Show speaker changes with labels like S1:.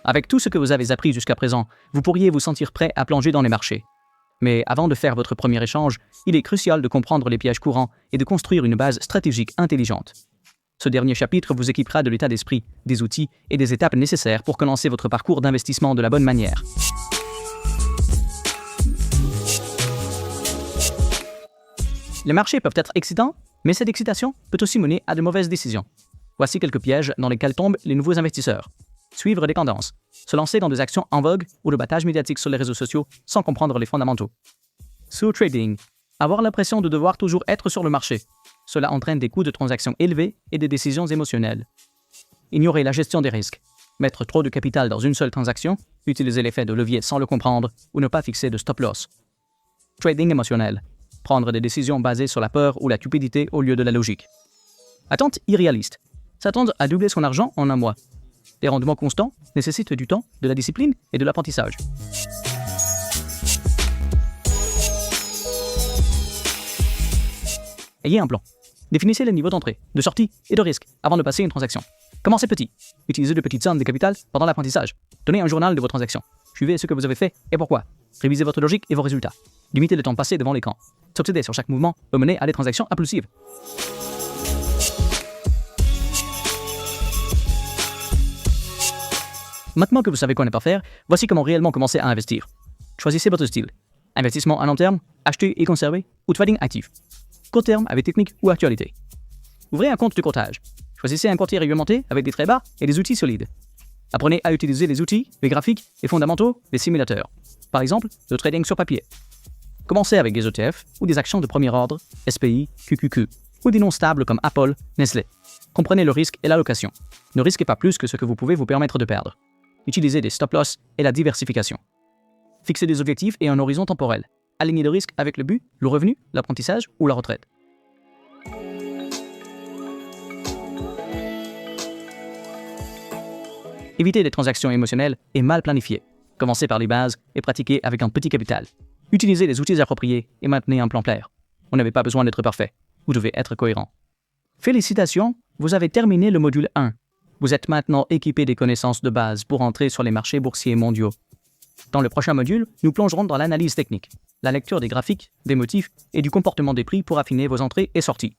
S1: Avec tout ce que vous avez appris jusqu'à présent, vous pourriez vous sentir prêt à plonger dans les marchés. Mais avant de faire votre premier échange, il est crucial de comprendre les pièges courants et de construire une base stratégique intelligente. Ce dernier chapitre vous équipera de l'état d'esprit, des outils et des étapes nécessaires pour commencer votre parcours d'investissement de la bonne manière. Les marchés peuvent être excitants, mais cette excitation peut aussi mener à de mauvaises décisions. Voici quelques pièges dans lesquels tombent les nouveaux investisseurs. Suivre des tendances, se lancer dans des actions en vogue ou le battage médiatique sur les réseaux sociaux sans comprendre les fondamentaux. Sous-trading, avoir l'impression de devoir toujours être sur le marché. Cela entraîne des coûts de transaction élevés et des décisions émotionnelles. Ignorer la gestion des risques, mettre trop de capital dans une seule transaction, utiliser l'effet de levier sans le comprendre ou ne pas fixer de stop-loss. Trading émotionnel, prendre des décisions basées sur la peur ou la cupidité au lieu de la logique. Attente irréaliste, s'attendre à doubler son argent en un mois. Les rendements constants nécessitent du temps, de la discipline et de l'apprentissage. Ayez un plan. Définissez les niveaux d'entrée, de sortie et de risque avant de passer une transaction. Commencez petit. Utilisez de petites sommes de capital pendant l'apprentissage. Tenez un journal de vos transactions. Suivez ce que vous avez fait et pourquoi. Révisez votre logique et vos résultats. Limitez le temps passé devant l'écran. S'obséder sur chaque mouvement peut mener à des transactions impulsives. Maintenant que vous savez quoi ne pas faire, voici comment réellement commencer à investir. Choisissez votre style. Investissement à long terme, acheter et conserver, ou trading actif. Court terme avec technique ou actualité. Ouvrez un compte de courtage. Choisissez un courtier réglementé avec des traits bas et des outils solides. Apprenez à utiliser les outils, les graphiques, les fondamentaux, les simulateurs. Par exemple, le trading sur papier. Commencez avec des ETF ou des actions de premier ordre, SPI, QQQ, ou des noms stables comme Apple, Nestlé. Comprenez le risque et l'allocation. Ne risquez pas plus que ce que vous pouvez vous permettre de perdre. Utilisez des stop-loss et la diversification. Fixez des objectifs et un horizon temporel. Alignez le risque avec le but, le revenu, l'apprentissage ou la retraite. Évitez les transactions émotionnelles et mal planifiées. Commencez par les bases et pratiquez avec un petit capital. Utilisez les outils appropriés et maintenez un plan clair. Vous n'avez pas besoin d'être parfait. Vous devez être cohérent. Félicitations, vous avez terminé le module 1. Vous êtes maintenant équipé des connaissances de base pour entrer sur les marchés boursiers mondiaux. Dans le prochain module, nous plongerons dans l'analyse technique, la lecture des graphiques, des motifs et du comportement des prix pour affiner vos entrées et sorties.